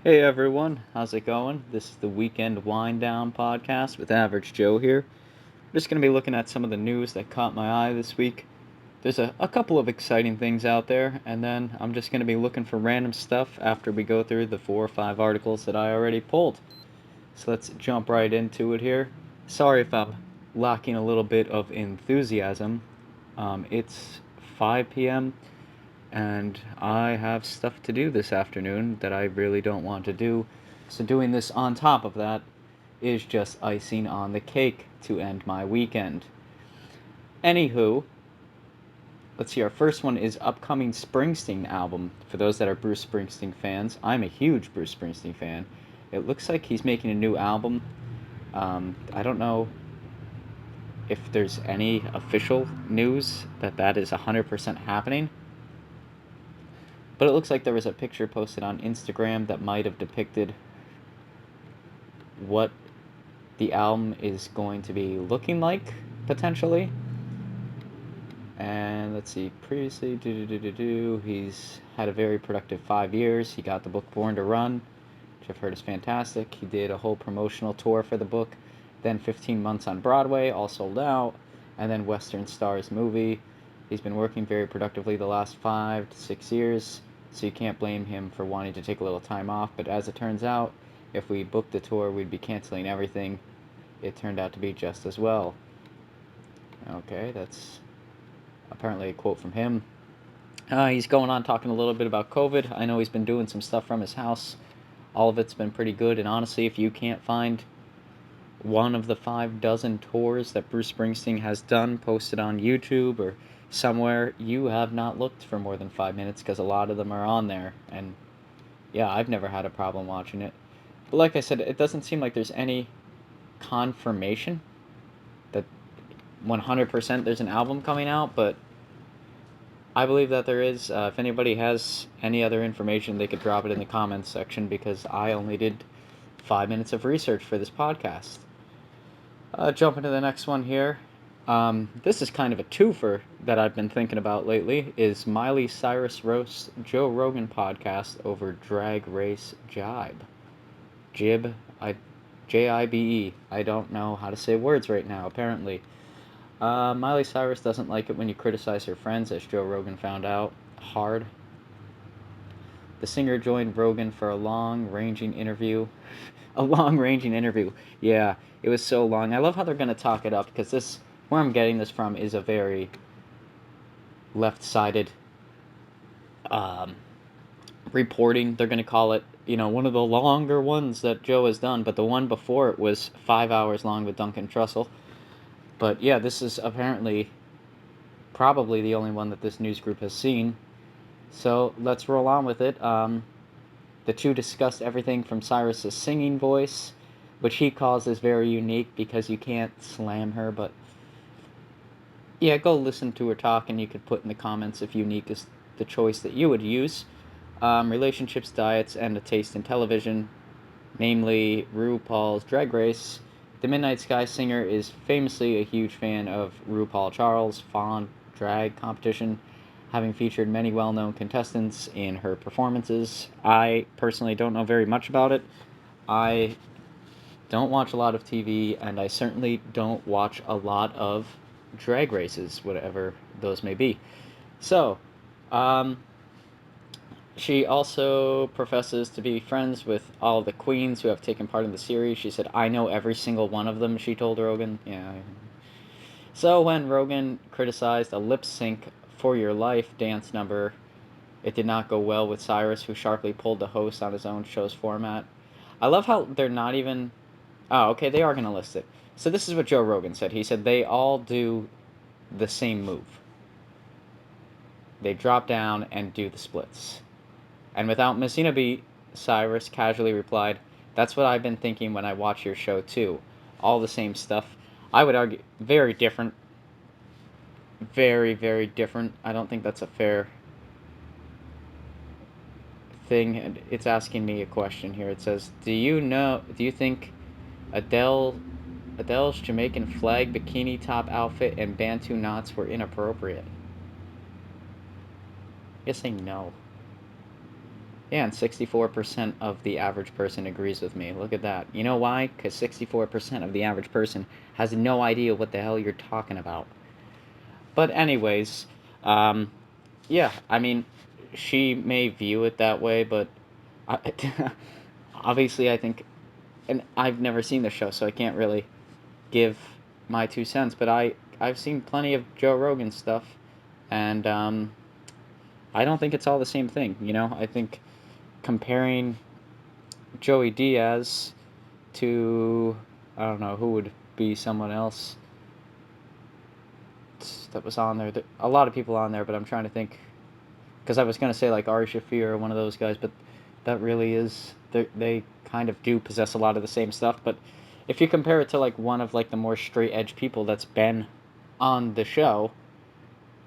Hey everyone, how's it going? This is the Weekend Wind Down podcast with Average Joe here. I'm just going to be looking at some of the news that caught my eye this week. There's a couple of exciting things out there, and then I'm just going to be looking for random stuff after we go through the 4 or 5 articles that I already pulled. So let's jump right into it here. Sorry if I'm lacking a little bit of enthusiasm. It's 5 p.m and I have stuff to do this afternoon that I really don't want to do. So doing this on top of that is just icing on the cake to end my weekend. Anywho, let's see, our first one is upcoming Springsteen album. For those that are Bruce Springsteen fans, I'm a huge Bruce Springsteen fan. It looks like he's making a new album. I don't know if there's any official news that that is 100% happening, but it looks like there was a picture posted on Instagram that might have depicted what the album is going to be looking like, potentially. And let's see, previously, he's had a very productive 5 years. He got the book Born to Run, which I've heard is fantastic. He did a whole promotional tour for the book, then 15 months on Broadway, all sold out, and then Western Stars movie. He's been working very productively the last 5 to 6 years, so you can't blame him for wanting to take a little time off. But as it turns out, if we booked the tour, we'd be canceling everything. It turned out to be just as well. Okay, that's apparently a quote from him. He's going on talking a little bit about COVID. I know he's been doing some stuff from his house. All of it's been pretty good, and honestly, if you can't find one of the 5 dozen tours that Bruce Springsteen has done posted on YouTube or somewhere, you have not looked for more than 5 minutes because a lot of them are on there. And yeah, I've never had a problem watching it. But like I said, it doesn't seem like there's any confirmation that 100% there's an album coming out, but I believe that there is. If anybody has any other information, they could drop it in the comments section because I only did 5 minutes of research for this podcast. Jumping to the next one here. This is kind of a twofer that I've been thinking about lately. Is Miley Cyrus roast Joe Rogan podcast over Drag Race Jibe? Jib, Jibe. I don't know how to say words right now. Apparently, Miley Cyrus doesn't like it when you criticize her friends, as Joe Rogan found out hard. The singer joined Rogan for a long-ranging interview. A long-ranging interview. Yeah, it was so long. I love how they're going to talk it up because this, where I'm getting this from, is a very left-sided um, reporting. They're going to call it, one of the longer ones that Joe has done, but the one before it was 5 hours long with Duncan Trussell. But yeah, this is apparently probably the only one that this news group has seen. So let's roll on with it. The two discussed everything from Cyrus's singing voice, which he calls is very unique because you can't slam her, but yeah, go listen to her talk and you could put in the comments if unique is the choice that you would use. Relationships, diets, and a taste in television, namely RuPaul's Drag Race. The Midnight Sky singer is famously a huge fan of RuPaul Charles' Fawn drag competition, having featured many well known contestants in her performances. I personally don't know very much about it. I don't watch a lot of TV, and I certainly don't watch a lot of drag races, whatever those may be. So, um, she also professes to be friends with all the queens who have taken part in the series. She said, I know every single one of them, she told Rogan. Yeah. So when Rogan criticized a lip sync for your life dance number, it did not go well with Cyrus, who sharply pulled the host on his own show's format. I love how they're not even. Oh, okay, they are going to list it. So this is what Joe Rogan said. He said they all do the same move. They drop down and do the splits. And without missing a beat, Cyrus casually replied, That's what I've been thinking when I watch your show, too. All the same stuff. I would argue, very different. Very, very different. I don't think that's a fair thing. And it's asking me a question here. It says, do you think Adele, Adele's Jamaican flag bikini top outfit and Bantu knots were inappropriate? I guess say no. Yeah, and 64% of the average person agrees with me. Look at that. You know why? Because 64% of the average person has no idea what the hell you're talking about. But, anyways, um, yeah, I mean, she may view it that way, but I, obviously, I think, and I've never seen the show, so I can't really give my 2 cents, but I've seen plenty of Joe Rogan stuff, and I don't think it's all the same thing, you know? I think comparing Joey Diaz to, I don't know, who would be someone else that was on there. A lot of people on there, but I'm trying to think, because I was going to say like Ari Shafir or one of those guys, but that really is, they kind of do possess a lot of the same stuff, but if you compare it to like one of like the more straight edge people that's been on the show,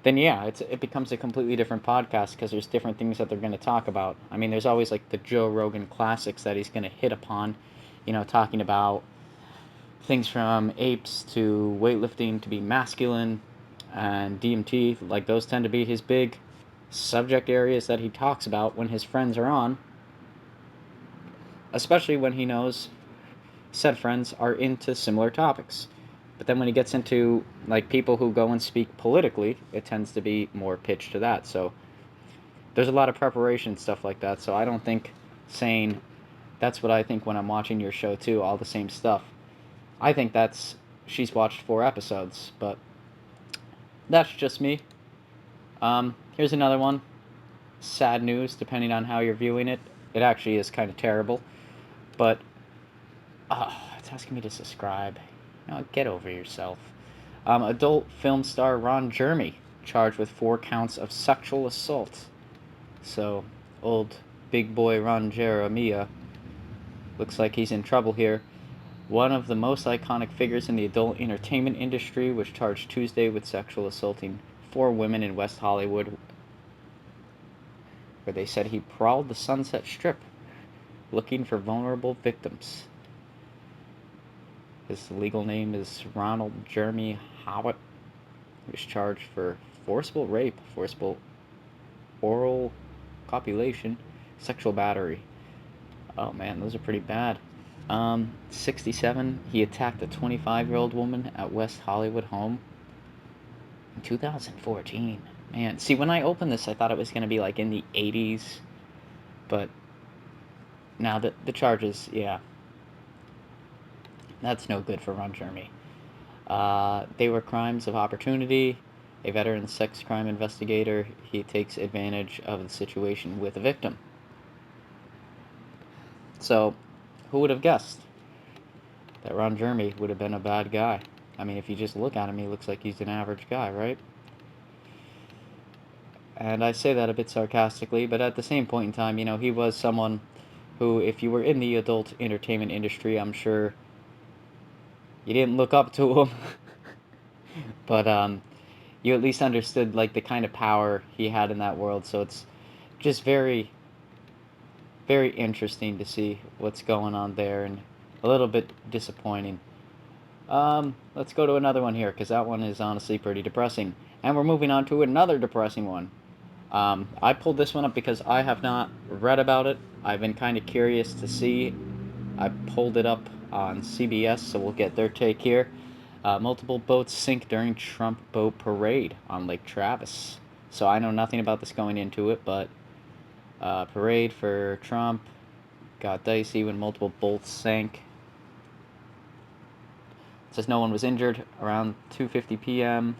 then yeah, it becomes a completely different podcast because there's different things that they're going to talk about. I mean, there's always like the Joe Rogan classics that he's going to hit upon, you know, talking about things from apes to weightlifting to be masculine and DMT. Like those tend to be his big subject areas that he talks about when his friends are on, especially when he knows said friends are into similar topics. But then when he gets into like people who go and speak politically, it tends to be more pitched to that. So there's a lot of preparation and stuff like that. So I don't think saying that's what I think when I'm watching your show too, all the same stuff. I think that's she's watched 4 episodes, but that's just me. Here's another one. Sad news, depending on how you're viewing it. It actually is kind of terrible, but it's asking me to subscribe. No, get over yourself. Adult film star Ron Jeremy charged with 4 counts of sexual assault. So, old big boy Ron Jeremiah looks like he's in trouble here. One of the most iconic figures in the adult entertainment industry was charged Tuesday with sexual assaulting 4 women in West Hollywood, where they said he prowled the Sunset Strip looking for vulnerable victims. His legal name is Ronald Jeremy Howitt. He was charged for forcible rape, forcible oral copulation, sexual battery. Oh man, those are pretty bad. 67, he attacked a 25-year-old woman at West Hollywood home in 2014. Man, see, when I opened this, I thought it was going to be like in the 80s, but now the charges, yeah, that's no good for Ron Jeremy. They were crimes of opportunity. A veteran sex crime investigator, he takes advantage of the situation with a victim. So, who would have guessed that Ron Jeremy would have been a bad guy? I mean, if you just look at him, he looks like he's an average guy, right? And I say that a bit sarcastically, but at the same point in time, you know, he was someone who, if you were in the adult entertainment industry, I'm sure you didn't look up to him, but you at least understood like the kind of power he had in that world. So it's just very, very interesting to see what's going on there, and a little bit disappointing. Let's go to another one here because that one is honestly pretty depressing, and we're moving on to another depressing one. I pulled this one up because I have not read about it. I've been kind of curious to see. I pulled it up on CBS, so we'll get their take here. Multiple boats sink during Trump boat parade on Lake Travis. So I know nothing about this going into it, but parade for Trump got dicey when multiple boats sank. It says no one was injured. Around 2:50 p.m.,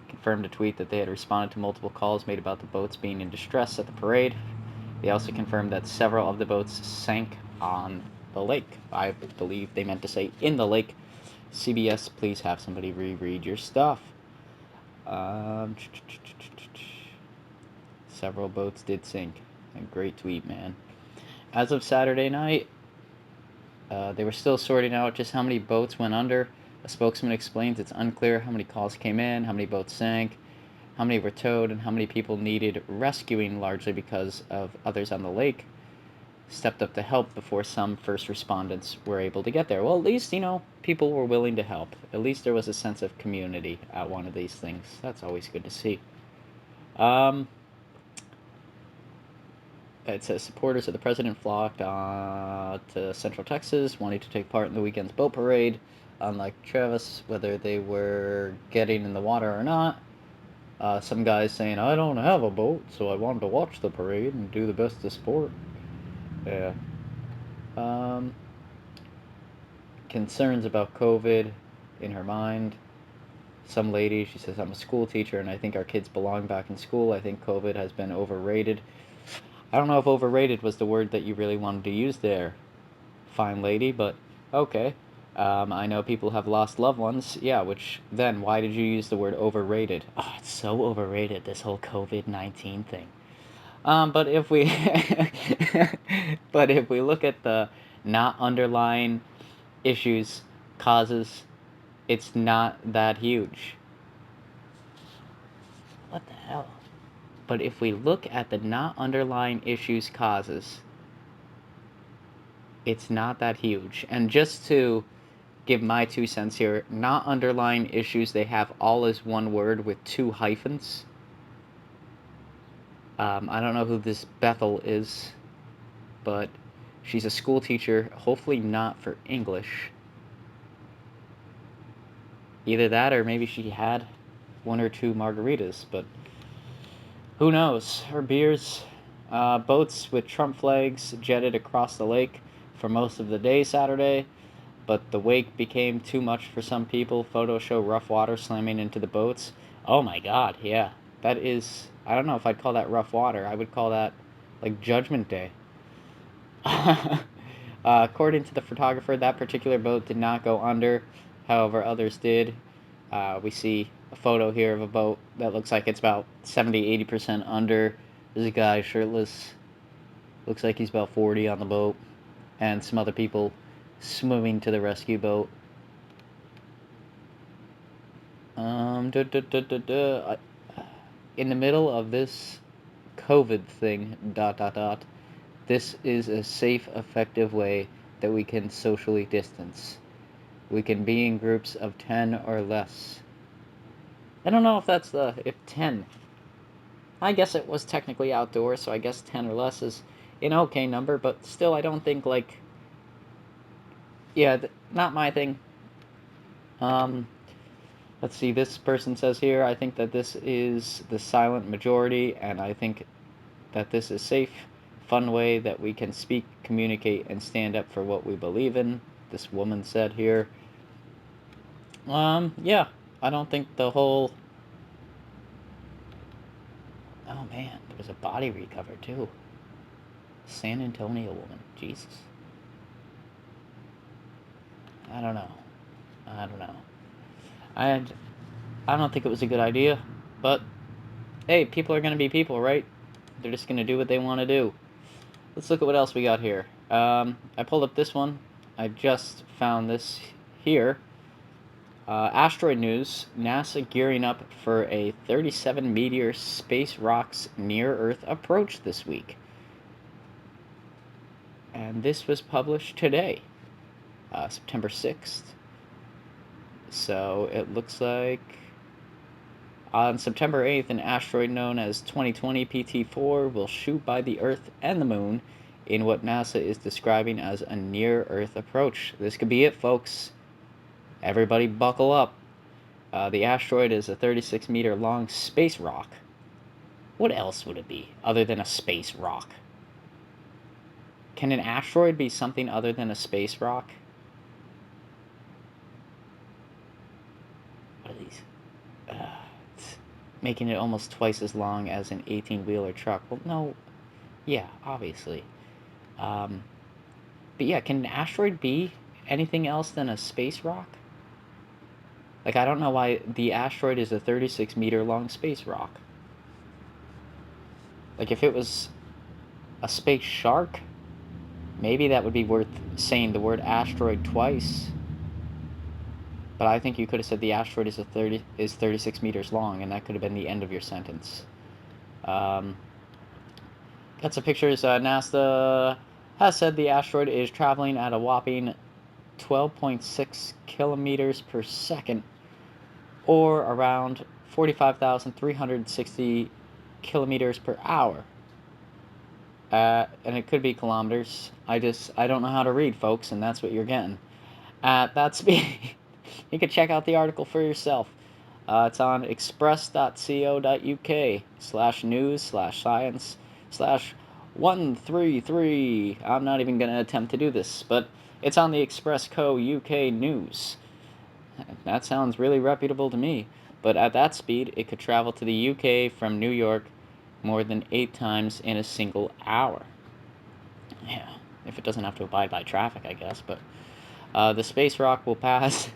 confirmed a tweet that they had responded to multiple calls made about the boats being in distress at the parade. They also confirmed that several of the boats sank on the lake. I believe they meant to say in the lake. CBS, please have somebody reread your stuff. Several boats did sink. A great tweet, man. As of Saturday night, they were still sorting out just how many boats went under. A spokesman explains it's unclear how many calls came in, how many boats sank, how many were towed, and how many people needed rescuing, largely because of others on the lake stepped up to help before some first responders were able to get there. Well, at least, you know, people were willing to help. At least there was a sense of community at one of these things. That's always good to see. Um, It says supporters of the president flocked to Central Texas, wanting to take part in the weekend's boat parade. Unlike Travis, whether they were getting in the water or not. Some guys saying, I don't have a boat, so I wanted to watch the parade and do the best to sport. Yeah. Um, Concerns about COVID in her mind. Some lady, she says, I'm a school teacher and I think our kids belong back in school. I think COVID has been overrated. I don't know if overrated was the word that you really wanted to use there, fine lady, but okay. I know people have lost loved ones. Yeah, which then, why did you use the word overrated? Oh, it's so overrated, this whole COVID-19 thing. But if we, but if we look at the not underlying issues, causes, it's not that huge. What the hell? But if we look at the not underlying issues, causes, it's not that huge. And just to give my 2 cents here, not underlying issues, they have all as one word with 2 hyphens. I don't know who this Bethel is, but she's a school teacher, hopefully not for English. Either that or maybe she had 1 or 2 margaritas, but who knows? Her beers. Boats with Trump flags jetted across the lake for most of the day Saturday, but the wake became too much for some people. Photos show rough water slamming into the boats. Oh my god, yeah. That is, I don't know if I'd call that rough water. I would call that like Judgment Day. According to the photographer, that particular boat did not go under. However, others did. We see a photo here of a boat that looks like it's about 70-80% under. There's a guy shirtless. Looks like he's about 40 on the boat. And some other people swimming to the rescue boat. In the middle of this COVID thing, ... This is a safe, effective way that we can socially distance. We can be in groups of 10 or less. I don't know if that's if 10. I guess it was technically outdoors, so I guess 10 or less is an okay number, but still I don't think, like, yeah, not my thing. Let's see, this person says here, I think that this is the silent majority, and I think that this is safe, fun way that we can speak, communicate, and stand up for what we believe in, this woman said here. Yeah, I don't think the whole... Oh man, there was a body recovered too. San Antonio woman, Jesus. I don't know. I don't think it was a good idea, but hey, people are gonna be people, right? They're just gonna do what they want to do. Let's look at what else we got here. I pulled up this one. I just found this here. Asteroid news. NASA gearing up for a 37 meteor space rocks near-Earth approach this week. And this was published today, September 6th. So it looks like on September 8th, an asteroid known as 2020 PT4 will shoot by the Earth and the Moon in what NASA is describing as a near-Earth approach. This could be it, folks. Everybody buckle up. The asteroid is a 36-meter long space rock. What else would it be other than a space rock? Can an asteroid be something other than a space rock? What are these? It's making it almost twice as long as an 18-wheeler truck. Well, no. Yeah, obviously. But yeah, can an asteroid be anything else than a space rock? Like, I don't know why the asteroid is a 36-meter long space rock. Like, if it was a space shark, maybe that would be worth saying the word asteroid twice. But I think you could have said the asteroid is 36 meters long, and that could have been the end of your sentence. Got some pictures. NASA has said the asteroid is traveling at a whopping 12.6 kilometers per second, or around 45,360 kilometers per hour. and it could be kilometers. I don't know how to read, folks, and that's what you're getting. At that speed, you can check out the article for yourself. It's on express.co.uk/news/science/133. I'm not even going to attempt to do this, but it's on the Express Co. UK News. That sounds really reputable to me. But at that speed, it could travel to the UK from New York more than 8 times in a single hour. Yeah, if it doesn't have to abide by traffic, I guess. But the space rock will pass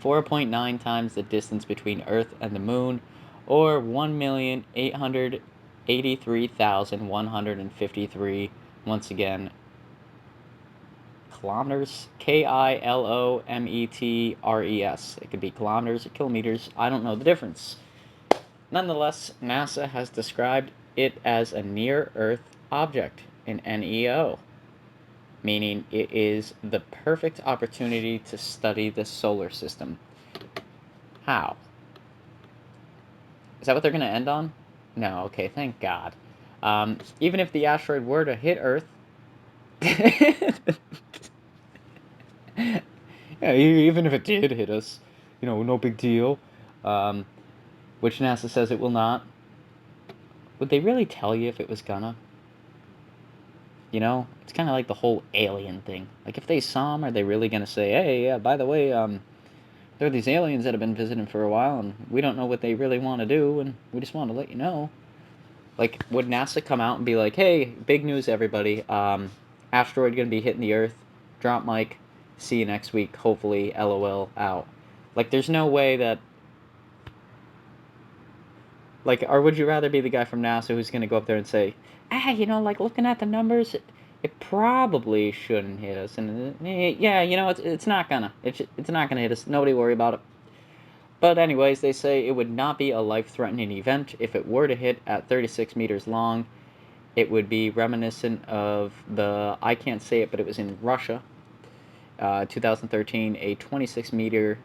4.9 times the distance between Earth and the Moon, or 1,883,153, once again, kilometers. Kilometers. It could be kilometers or kilometers. I don't know the difference. Nonetheless, NASA has described it as a near-Earth object, an NEO, meaning it is the perfect opportunity to study the solar system. How? Is that what they're going to end on? No, okay, thank God. Even if the asteroid were to hit Earth, yeah, even if it did hit us, no big deal. Which NASA says it will not. Would they really tell you if it was gonna? It's kind of like the whole alien thing. Like, if they saw them, are they really gonna say, "Hey, yeah, by the way, there are these aliens that have been visiting for a while, and we don't know what they really want to do, and we just want to let you know"? Like, would NASA come out and be like, "Hey, big news, everybody! Asteroid gonna be hitting the Earth. Drop mic. See you next week. Hopefully, LOL out." Like, there's no way that. Like, or would you rather be the guy from NASA who's gonna go up there and say, like, looking at the numbers, it probably shouldn't hit us, and yeah, it's not gonna. It's not gonna hit us. Nobody worry about it. But anyways, they say it would not be a life-threatening event if it were to hit at 36 meters long. It would be reminiscent of I can't say it, but it was in Russia, 2013, a 26-meter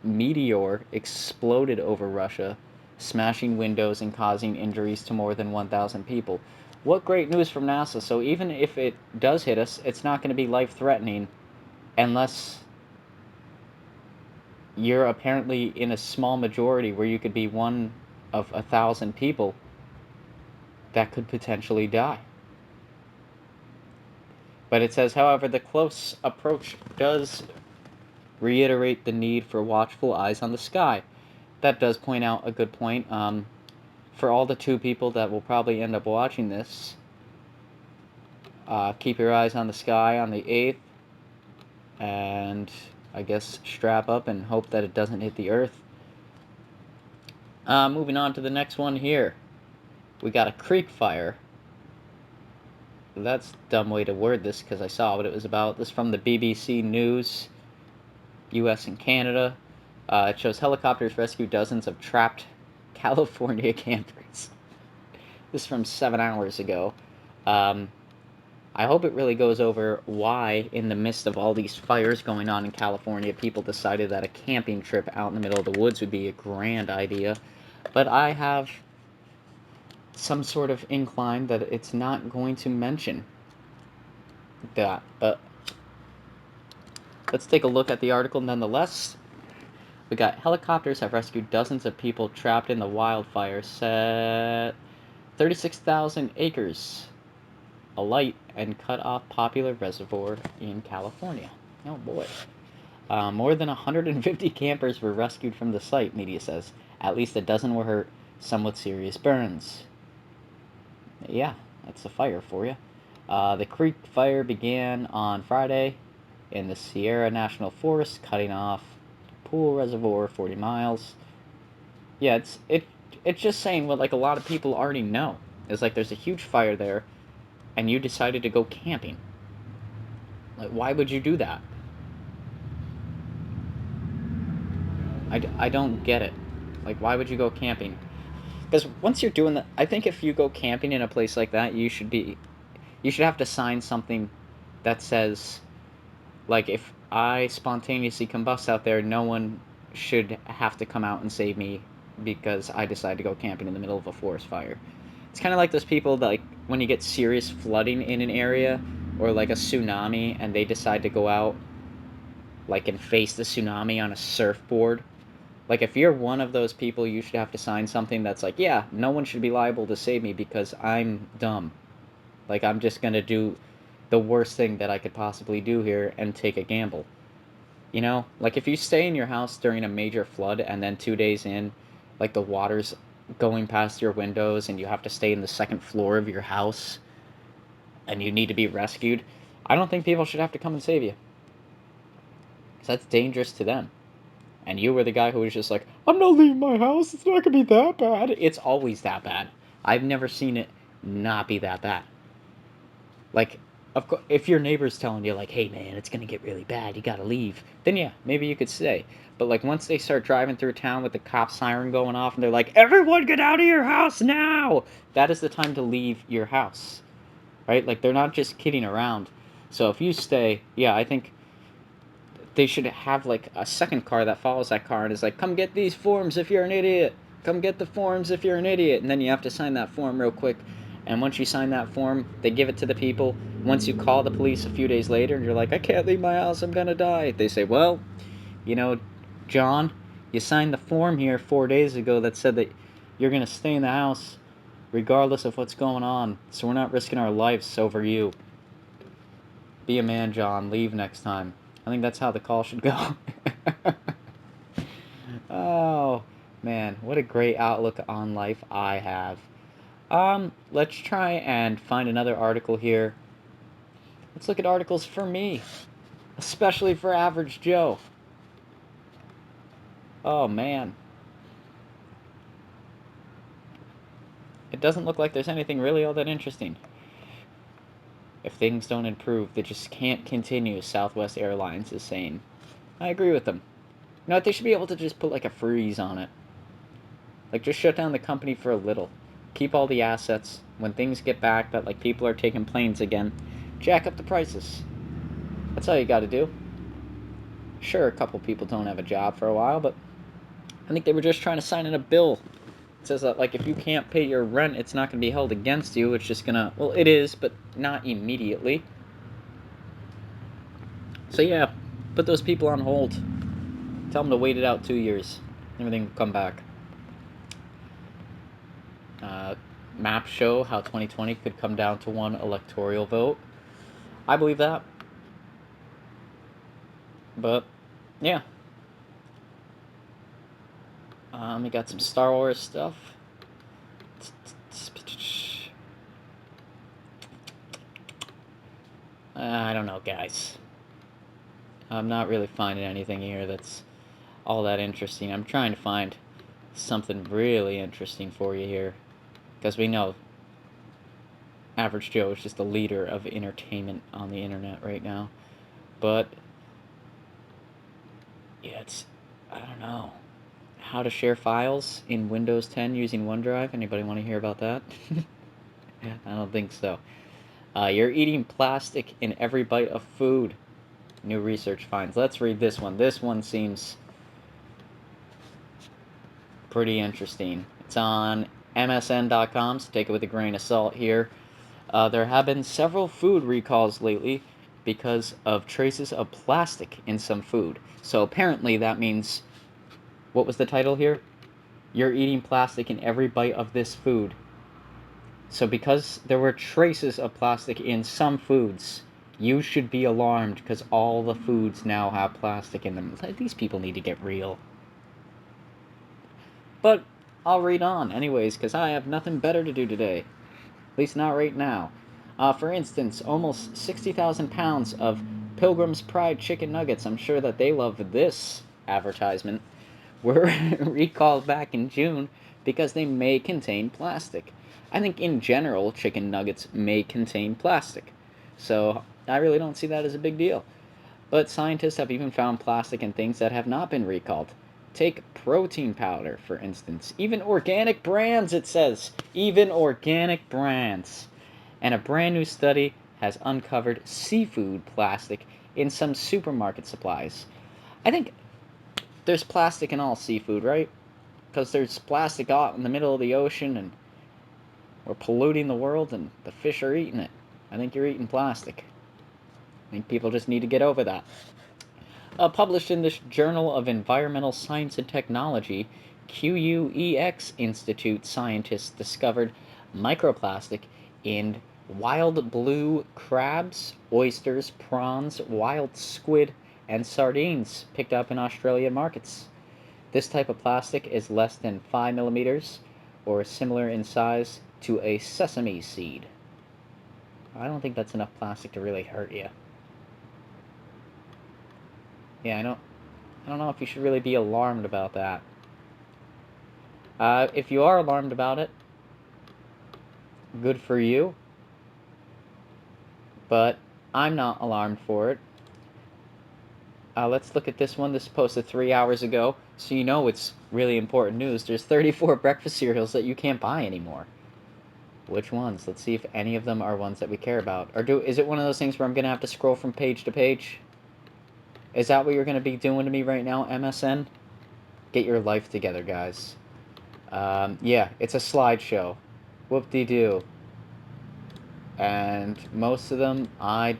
meteor exploded over Russia, smashing windows and causing injuries to more than 1,000 people. What great news from NASA. So even if it does hit us, it's not going to be life-threatening unless you're apparently in a small majority where you could be one of 1,000 people that could potentially die. But it says, however, the close approach does reiterate the need for watchful eyes on the sky. That does point out a good point. For all the 2 people that will probably end up watching this, keep your eyes on the sky on the 8th, and I guess strap up and hope that it doesn't hit the Earth. Moving on to the next one here. We got a creek fire. That's a dumb way to word this because I saw what it was about. This is from the BBC News, US and Canada. It shows helicopters rescue dozens of trapped California campers. This is from 7 hours ago. I hope it really goes over why, in the midst of all these fires going on in California, people decided that a camping trip out in the middle of the woods would be a grand idea. But I have some sort of incline that it's not going to mention that. But let's take a look at the article nonetheless. We got helicopters have rescued dozens of people trapped in the wildfire set 36,000 acres alight and cut off popular reservoir in California. Oh boy. More than 150 campers were rescued from the site, media says. At least a dozen were hurt, some with serious burns. Yeah, that's a fire for you. The creek fire began on Friday in the Sierra National Forest, cutting off Pool Reservoir 40 miles. Yeah, it's just saying what like a lot of people already know. It's like there's a huge fire there, and you decided to go camping. Like, why would you do that? I don't get it. Like, why would you go camping? Because once you're doing that, I think if you go camping in a place like that, you should have to sign something that says, like, if I spontaneously combust out there, no one should have to come out and save me because I decided to go camping in the middle of a forest fire. It's kind of like those people that, like, when you get serious flooding in an area or like a tsunami and they decide to go out like and face the tsunami on a surfboard. Like, if you're one of those people, you should have to sign something that's like, yeah, no one should be liable to save me because I'm dumb. Like, I'm just gonna do the worst thing that I could possibly do here and take a gamble. You know? Like, if you stay in your house during a major flood and then 2 days in, like, the water's going past your windows and you have to stay in the second floor of your house and you need to be rescued, I don't think people should have to come and save you. Because that's dangerous to them. And you were the guy who was just like, I'm not leaving my house. It's not going to be that bad. It's always that bad. I've never seen it not be that bad. Like, of course, if your neighbor's telling you, like, hey, man, it's going to get really bad, you got to leave, then yeah, maybe you could stay. But, like, once they start driving through town with the cop siren going off and they're like, everyone get out of your house now, that is the time to leave your house. Right? Like, they're not just kidding around. So if you stay, yeah, I think they should have like a second car that follows that car and is like, come get these forms if you're an idiot. Come get the forms if you're an idiot. And then you have to sign that form real quick. And once you sign that form, they give it to the people. Once you call the police a few days later and you're like, I can't leave my house, I'm gonna die. They say, well, you know, John, you signed the form here 4 days ago that said that you're gonna stay in the house regardless of what's going on. So we're not risking our lives over you. Be a man, John. Leave next time. I think that's how the call should go. Oh, man, what a great outlook on life I have. Let's try and find another article here. Let's look at articles for me, especially for Average Joe. Oh, man. It doesn't look like there's anything really all that interesting. If things don't improve, they just can't continue, Southwest Airlines is saying. I agree with them. You know what, they should be able to just put like a freeze on it. Like, just shut down the company for a little. Keep all the assets. When things get back that, like, people are taking planes again, jack up the prices. That's all you gotta do. Sure, a couple people don't have a job for a while, but I think they were just trying to sign in a bill. It says that, like, if you can't pay your rent, it's not gonna be held against you. It's just gonna... Well, it is, but not immediately. So, yeah, put those people on hold. Tell them to wait it out 2 years. Everything will come back. Maps show how 2020 could come down to one electoral vote. I believe that. But, yeah. We got some Star Wars stuff. I don't know, guys. I'm not really finding anything here that's all that interesting. I'm trying to find something really interesting for you here. Because we know Average Joe is just the leader of entertainment on the internet right now. But, yeah, it's... I don't know. How to share files in Windows 10 using OneDrive. Anybody want to hear about that? I don't think so. You're eating plastic in every bite of food. New research finds. Let's read this one. This one seems pretty interesting. It's on MSN.com, so take it with a grain of salt here. There have been several food recalls lately because of traces of plastic in some food. So apparently that means... What was the title here? You're eating plastic in every bite of this food. So because there were traces of plastic in some foods, you should be alarmed because all the foods now have plastic in them. These people need to get real. But I'll read on anyways because I have nothing better to do today. At least not right now. For instance, almost 60,000 pounds of Pilgrim's Pride chicken nuggets, I'm sure that they love this advertisement, were recalled back in June because they may contain plastic. I think in general, chicken nuggets may contain plastic. So I really don't see that as a big deal. But scientists have even found plastic in things that have not been recalled. Take protein powder, for instance. Even organic brands, it says. Even organic brands. And a brand new study has uncovered seafood plastic in some supermarket supplies. I think there's plastic in all seafood, right? Because there's plastic out in the middle of the ocean, and We're polluting the world and the fish are eating it. I think you're eating plastic. I think people just need to get over that. Published in this Journal of Environmental Science and Technology, QUEX Institute scientists discovered microplastic in wild blue crabs, oysters, prawns, wild squid, and sardines picked up in Australian markets. This type of plastic is less than 5 millimeters, or similar in size to a sesame seed. I don't think that's enough plastic to really hurt you. Yeah, I don't know if you should really be alarmed about that. If you are alarmed about it, good for you. But I'm not alarmed for it. Let's look at this one. This was posted 3 hours ago, so you know it's really important news. There's 34 breakfast cereals that you can't buy anymore. Which ones? Let's see if any of them are ones that we care about. Is it one of those things where I'm going to have to scroll from page to page? Is that what you're going to be doing to me right now, MSN? Get your life together, guys. Yeah, it's a slideshow. Whoop-de-doo. And most of them, I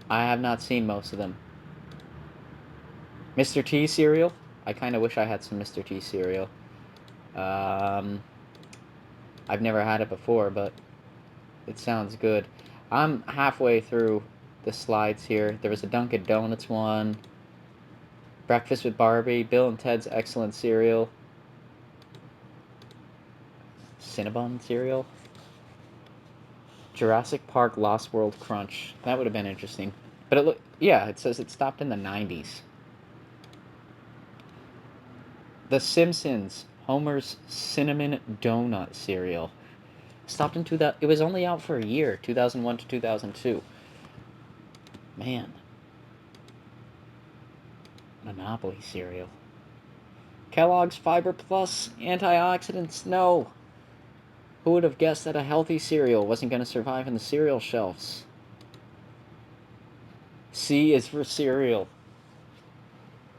have not seen most of them. Mr. T cereal? I kind of wish I had some Mr. T cereal. I've never had it before, but it sounds good. I'm halfway through the slides here. There was a Dunkin' Donuts one. Breakfast with Barbie. Bill and Ted's Excellent Cereal. Cinnabon cereal. Jurassic Park Lost World Crunch. That would have been interesting. But it says it stopped in the 90s. The Simpsons, Homer's Cinnamon Donut cereal. Stopped in it was only out for a year, 2001 to 2002. Man. Monopoly cereal. Kellogg's Fiber Plus antioxidants. No. Who would have guessed that a healthy cereal wasn't going to survive in the cereal shelves? C is for cereal.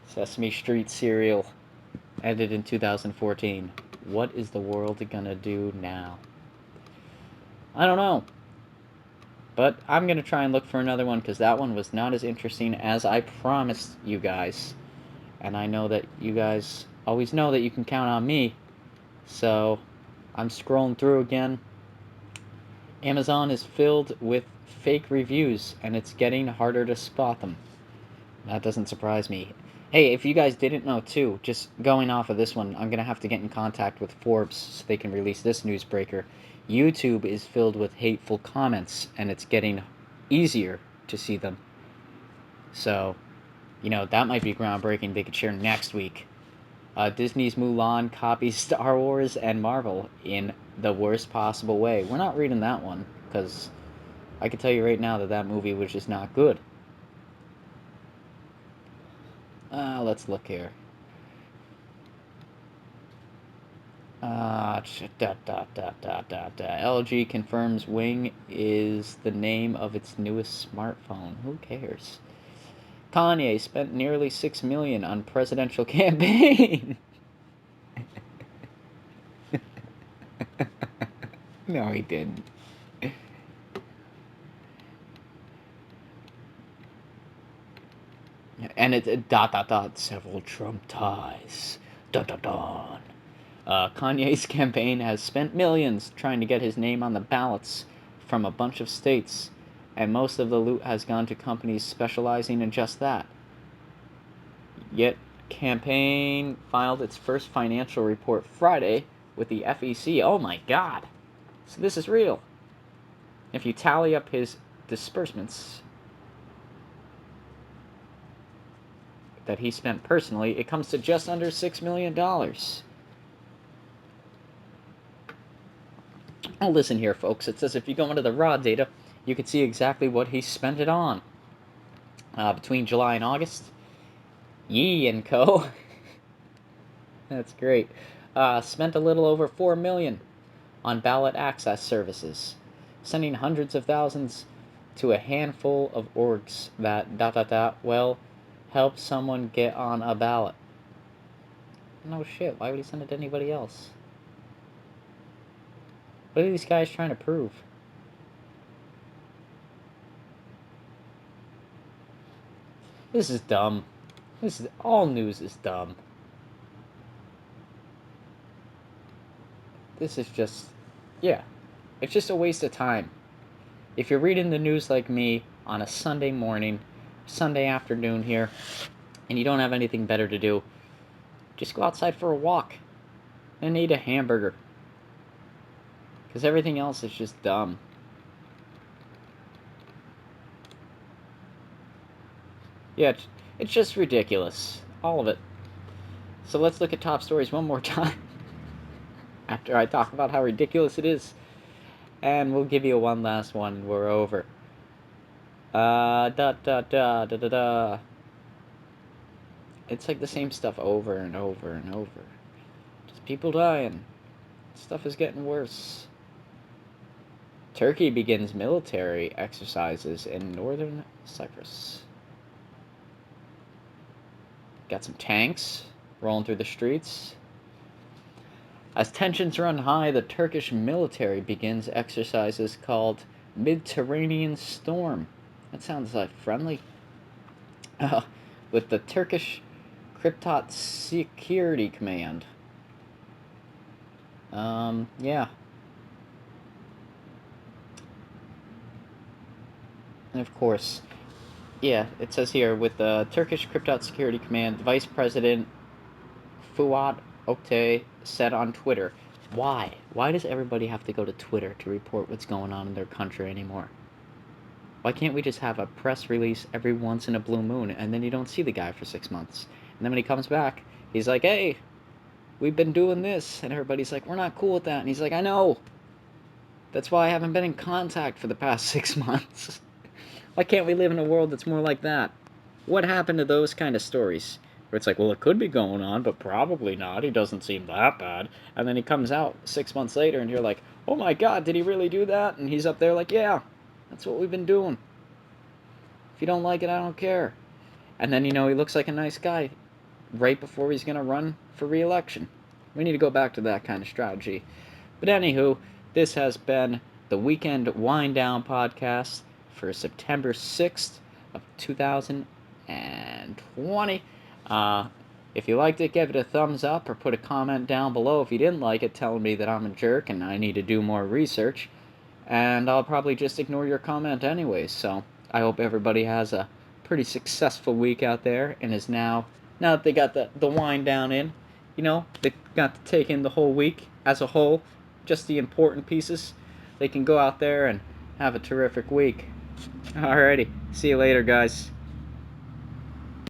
Sesame Street cereal. Ended in 2014. What is the world gonna do now? I don't know. But I'm gonna try and look for another one because that one was not as interesting as I promised you guys. And I know that you guys always know that you can count on me. So I'm scrolling through again. Amazon is filled with fake reviews and it's getting harder to spot them. That doesn't surprise me. Hey, if you guys didn't know too, just going off of this one, I'm going to have to get in contact with Forbes so they can release this newsbreaker. YouTube is filled with hateful comments, and it's getting easier to see them. So, that might be groundbreaking. They could share next week. Disney's Mulan copies Star Wars and Marvel in the worst possible way. We're not reading that one, because I can tell you right now that movie was just not good. Let's look here. LG confirms Wing is the name of its newest smartphone. Who cares? Kanye spent nearly $6 million on presidential campaign. No, he didn't. And it's several Trump ties. Kanye's campaign has spent millions trying to get his name on the ballots from a bunch of states, and most of the loot has gone to companies specializing in just that. Yet, campaign filed its first financial report Friday with the FEC. Oh my god! So this is real. If you tally up his disbursements that he spent personally, it comes to just under $6 million. Oh, listen here, folks. It says if you go into the raw data, you can see exactly what he spent it on. Between July and August, Yee and Co. That's great. Spent a little over $4 million on ballot access services, sending hundreds of thousands to a handful of orgs that help someone get on a ballot. No shit. Why would he send it to anybody else? What are these guys trying to prove? This is dumb. All news is dumb. This is just, yeah, it's just a waste of time. If you're reading the news like me on a Sunday morning, Sunday afternoon here, and you don't have anything better to do, just go outside for a walk and eat a hamburger. Because everything else is just dumb. Yeah, it's just ridiculous. All of it. So let's look at top stories one more time after I talk about how ridiculous it is. And we'll give you one last one. We're over. Da. It's like the same stuff over and over and over. Just people dying. Stuff is getting worse. Turkey begins military exercises in northern Cyprus. Got some tanks rolling through the streets. As tensions run high, the Turkish military begins exercises called Mediterranean Storm. That sounds like friendly. With the Turkish Cryptot Security Command. Yeah. And of course, yeah, it says here, with the Turkish Cryptot Security Command, Vice President Fuat Oktay said on Twitter, why? Why does everybody have to go to Twitter to report what's going on in their country anymore? Why can't we just have a press release every once in a blue moon, and then you don't see the guy for 6 months? And then when he comes back, he's like, hey, we've been doing this. And everybody's like, we're not cool with that. And he's like, I know. That's why I haven't been in contact for the past 6 months. Why can't we live in a world that's more like that? What happened to those kind of stories? Where it's like, well, it could be going on, but probably not. He doesn't seem that bad. And then he comes out 6 months later, and you're like, oh my god, did he really do that? And he's up there like, yeah, that's what we've been doing. If you don't like it, I don't care. And then, he looks like a nice guy right before he's going to run for re-election. We need to go back to that kind of strategy. But anywho, this has been the Weekend Wind Down podcast for September 6th of 2020. If you liked it, give it a thumbs up or put a comment down below if you didn't like it, telling me that I'm a jerk and I need to do more research. And I'll probably just ignore your comment anyways. So I hope everybody has a pretty successful week out there and is now that they got the wind down in, they got to take in the whole week as a whole, just the important pieces. They can go out there and have a terrific week. Alrighty, see you later, guys.